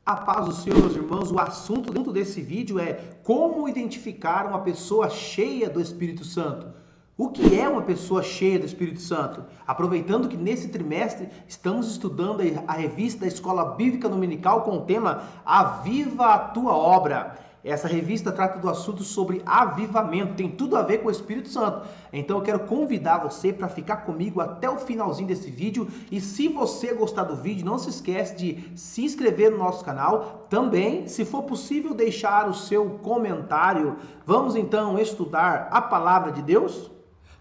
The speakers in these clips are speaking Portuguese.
A paz do Senhor, meus irmãos, o assunto dentro desse vídeo é como identificar uma pessoa cheia do Espírito Santo. O que é uma pessoa cheia do Espírito Santo? Aproveitando que nesse trimestre estamos estudando a revista da Escola Bíblica Dominical com o tema Aviva a Tua Obra. Essa revista trata do assunto sobre avivamento, tem tudo a ver com o Espírito Santo. Então eu quero convidar você para ficar comigo até o finalzinho desse vídeo. E se você gostar do vídeo, não se esquece de se inscrever no nosso canal. Também, se for possível, deixar o seu comentário. Vamos então estudar a palavra de Deus?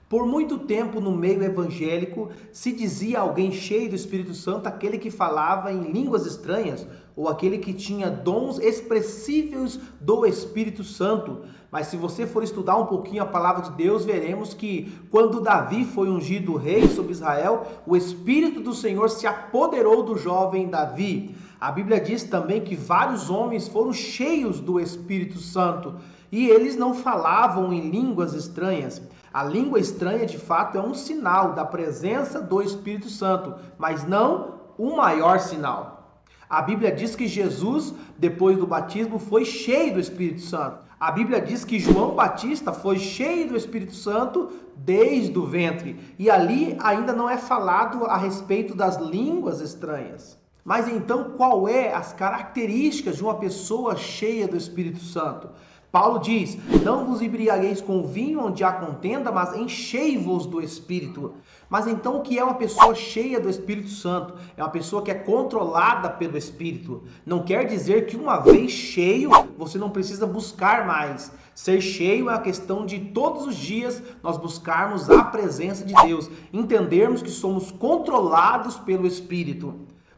Por muito tempo no meio evangélico se dizia alguém cheio do Espírito Santo aquele que falava em línguas estranhas ou aquele que tinha dons expressíveis do Espírito Santo. Mas se você for estudar um pouquinho a palavra de Deus, veremos que quando Davi foi ungido rei sobre Israel, o Espírito do Senhor se apoderou do jovem Davi. A Bíblia diz também que vários homens foram cheios do Espírito Santo e eles não falavam em línguas estranhas. A língua estranha, de fato, é um sinal da presença do Espírito Santo, mas não o maior sinal. A Bíblia diz que Jesus, depois do batismo, foi cheio do Espírito Santo. A Bíblia diz que João Batista foi cheio do Espírito Santo desde o ventre. E ali ainda não é falado a respeito das línguas estranhas. Mas então, qual é as características de uma pessoa cheia do Espírito Santo? Paulo diz, não vos embriagueis com vinho onde há contenda, mas enchei-vos do Espírito. Mas então o que é uma pessoa cheia do Espírito Santo? É uma pessoa que é controlada pelo Espírito. Não quer dizer que uma vez cheio, você não precisa buscar mais. Ser cheio é a questão de todos os dias nós buscarmos a presença de Deus. Entendermos que somos controlados pelo Espírito.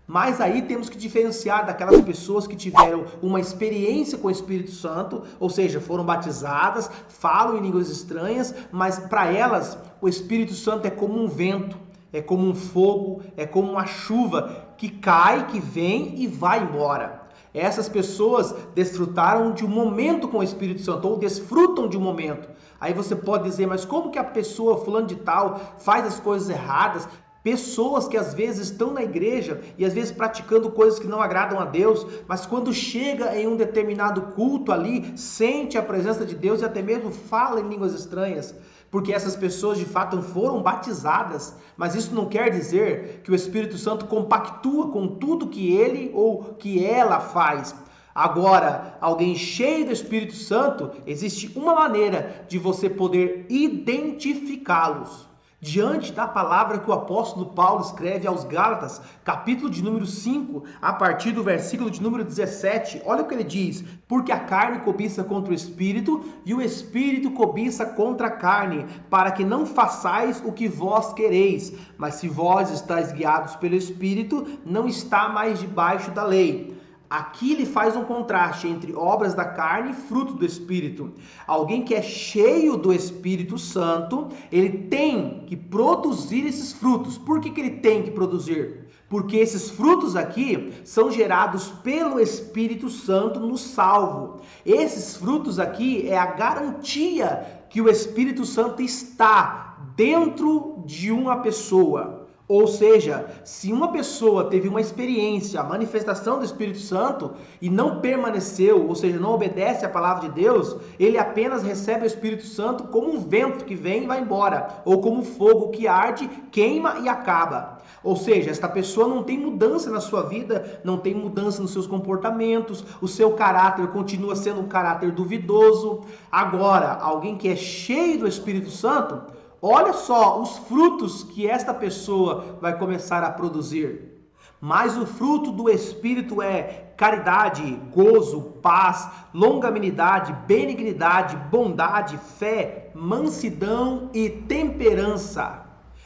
Mas aí temos que diferenciar daquelas pessoas que tiveram uma experiência com o Espírito Santo, ou seja, foram batizadas, falam em línguas estranhas, mas para elas o Espírito Santo é como um vento, é como um fogo, é como uma chuva que cai, que vem e vai embora. Essas pessoas desfrutaram de um momento com o Espírito Santo, ou desfrutam de um momento. Aí você pode dizer, mas como que a pessoa fulano de tal faz as coisas erradas? Pessoas que às vezes estão na igreja e às vezes praticando coisas que não agradam a Deus, mas quando chega em um determinado culto ali, sente a presença de Deus e até mesmo fala em línguas estranhas, porque essas pessoas de fato foram batizadas, mas isso não quer dizer que o Espírito Santo compactua com tudo que ele ou que ela faz. Agora, alguém cheio do Espírito Santo, existe uma maneira de você poder identificá-los. Diante da palavra que o apóstolo Paulo escreve aos Gálatas, capítulo de número 5, a partir do versículo de número 17, olha o que ele diz: porque a carne cobiça contra o Espírito, e o Espírito cobiça contra a carne, para que não façais o que vós quereis. Mas se vós estáis guiados pelo Espírito, não está mais debaixo da lei. Aqui ele faz um contraste entre obras da carne e fruto do Espírito. Alguém que é cheio do Espírito Santo, ele tem que produzir esses frutos. Por que ele tem que produzir? Porque esses frutos aqui são gerados pelo Espírito Santo no salvo. Esses frutos aqui é a garantia que o Espírito Santo está dentro de uma pessoa. Ou seja, se uma pessoa teve uma experiência, a manifestação do Espírito Santo e não permaneceu, ou seja, não obedece à palavra de Deus, ele apenas recebe o Espírito Santo como um vento que vem e vai embora, ou como fogo que arde, queima e acaba. Ou seja, esta pessoa não tem mudança na sua vida, não tem mudança nos seus comportamentos, o seu caráter continua sendo um caráter duvidoso. Agora, alguém que é cheio do Espírito Santo, olha só os frutos que esta pessoa vai começar a produzir. Mas o fruto do Espírito é caridade, gozo, paz, longanimidade, benignidade, bondade, fé, mansidão e temperança.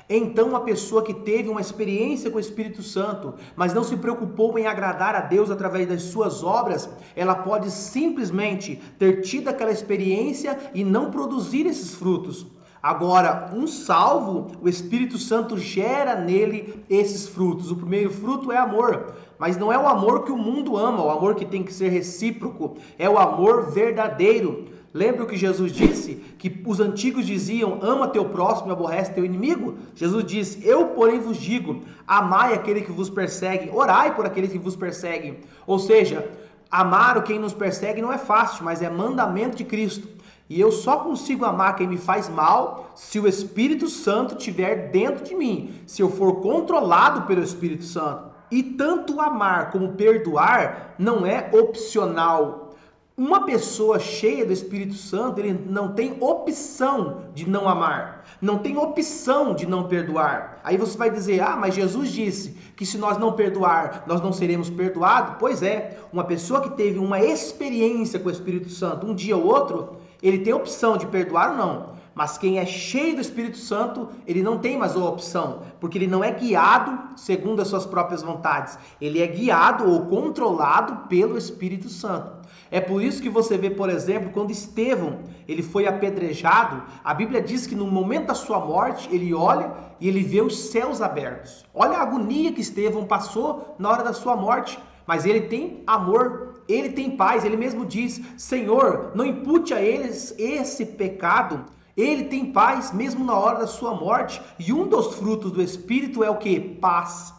Então a pessoa que teve uma experiência com o Espírito Santo, mas não se preocupou em agradar a Deus através das suas obras, ela pode simplesmente ter tido aquela experiência e não produzir esses frutos. Agora, um salvo, o Espírito Santo gera nele esses frutos. O primeiro fruto é amor, mas não é o amor que o mundo ama, o amor que tem que ser recíproco, é o amor verdadeiro. Lembra o que Jesus disse? Que os antigos diziam, ama teu próximo e aborrece teu inimigo? Jesus diz, eu porém vos digo, amai aquele que vos persegue, orai por aquele que vos persegue. Ou seja, amar quem nos persegue não é fácil, mas é mandamento de Cristo. E eu só consigo amar quem me faz mal se o Espírito Santo estiver dentro de mim, se eu for controlado pelo Espírito Santo. E tanto amar como perdoar não é opcional. Uma pessoa cheia do Espírito Santo, ele não tem opção de não amar, não tem opção de não perdoar. Aí você vai dizer, mas Jesus disse que se nós não perdoar, nós não seremos perdoados. Pois é, uma pessoa que teve uma experiência com o Espírito Santo um dia ou outro, ele tem opção de perdoar ou não. Mas quem é cheio do Espírito Santo, ele não tem mais a opção, porque ele não é guiado segundo as suas próprias vontades. Ele é guiado ou controlado pelo Espírito Santo. É por isso que você vê, por exemplo, quando Estevão ele foi apedrejado, a Bíblia diz que no momento da sua morte, ele olha e ele vê os céus abertos. Olha a agonia que Estevão passou na hora da sua morte, mas ele tem amor, ele tem paz, ele mesmo diz, Senhor, não impute a eles esse pecado. Ele tem paz mesmo na hora da sua morte. E um dos frutos do Espírito é o que? Paz.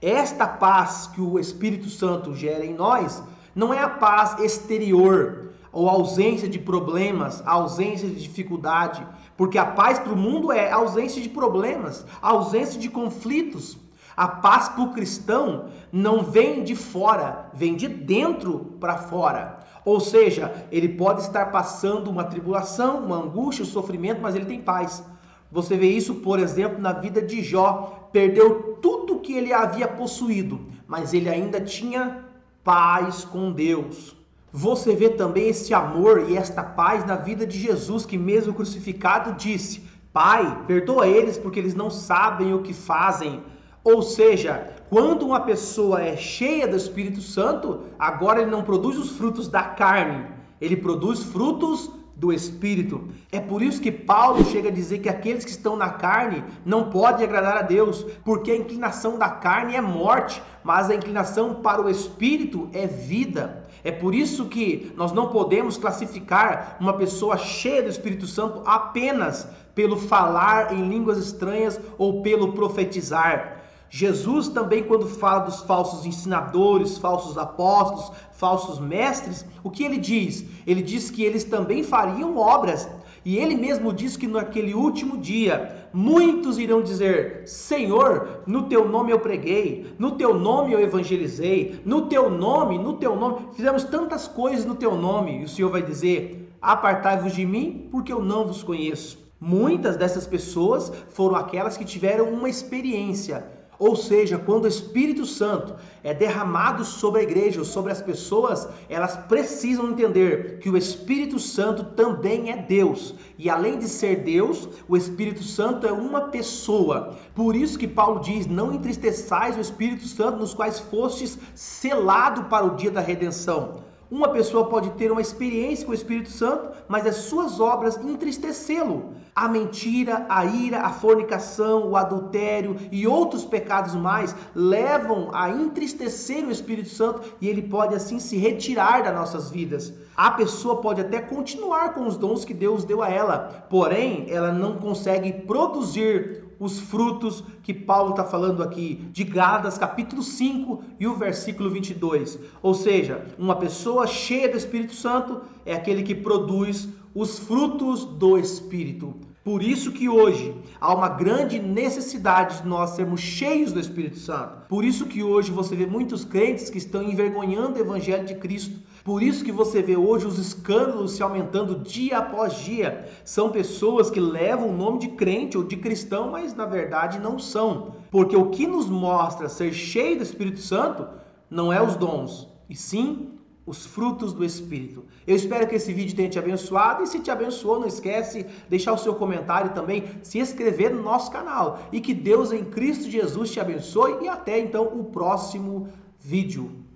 Esta paz que o Espírito Santo gera em nós não é a paz exterior ou ausência de problemas, ausência de dificuldade. Porque a paz para o mundo é ausência de problemas, ausência de conflitos. A paz para o cristão não vem de fora, vem de dentro para fora. Ou seja, ele pode estar passando uma tribulação, uma angústia, um sofrimento, mas ele tem paz. Você vê isso, por exemplo, na vida de Jó. Perdeu tudo que ele havia possuído, mas ele ainda tinha paz com Deus. Você vê também esse amor e esta paz na vida de Jesus, que mesmo crucificado disse, Pai, perdoa eles porque eles não sabem o que fazem. Ou seja, quando uma pessoa é cheia do Espírito Santo, agora ele não produz os frutos da carne, ele produz frutos do Espírito. É por isso que Paulo chega a dizer que aqueles que estão na carne não podem agradar a Deus, porque a inclinação da carne é morte, mas a inclinação para o Espírito é vida. É por isso que nós não podemos classificar uma pessoa cheia do Espírito Santo apenas pelo falar em línguas estranhas ou pelo profetizar. Jesus também, quando fala dos falsos ensinadores, falsos apóstolos, falsos mestres, o que ele diz? Ele diz que eles também fariam obras. E ele mesmo diz que naquele último dia, muitos irão dizer, Senhor, no teu nome eu preguei, no teu nome eu evangelizei, no teu nome, fizemos tantas coisas no teu nome. E o Senhor vai dizer, apartai-vos de mim, porque eu não vos conheço. Muitas dessas pessoas foram aquelas que tiveram uma experiência. Ou seja, quando o Espírito Santo é derramado sobre a igreja, sobre as pessoas, elas precisam entender que o Espírito Santo também é Deus. E além de ser Deus, o Espírito Santo é uma pessoa. Por isso que Paulo diz, não entristeçais o Espírito Santo, nos quais fostes selado para o dia da redenção. Uma pessoa pode ter uma experiência com o Espírito Santo, mas as suas obras entristecê-lo. A mentira, a ira, a fornicação, o adultério e outros pecados mais levam a entristecer o Espírito Santo e ele pode assim se retirar das nossas vidas. A pessoa pode até continuar com os dons que Deus deu a ela, porém ela não consegue produzir os frutos que Paulo está falando aqui, de Gálatas capítulo 5 e o versículo 22. Ou seja, uma pessoa cheia do Espírito Santo é aquele que produz os frutos do Espírito. Por isso que hoje há uma grande necessidade de nós sermos cheios do Espírito Santo. Por isso que hoje você vê muitos crentes que estão envergonhando o Evangelho de Cristo. Por isso que você vê hoje os escândalos se aumentando dia após dia. São pessoas que levam o nome de crente ou de cristão, mas na verdade não são. Porque o que nos mostra ser cheio do Espírito Santo não é os dons, e sim os frutos do Espírito. Eu espero que esse vídeo tenha te abençoado, e se te abençoou, não esquece de deixar o seu comentário também, se inscrever no nosso canal. E que Deus em Cristo Jesus te abençoe, e até então o próximo vídeo.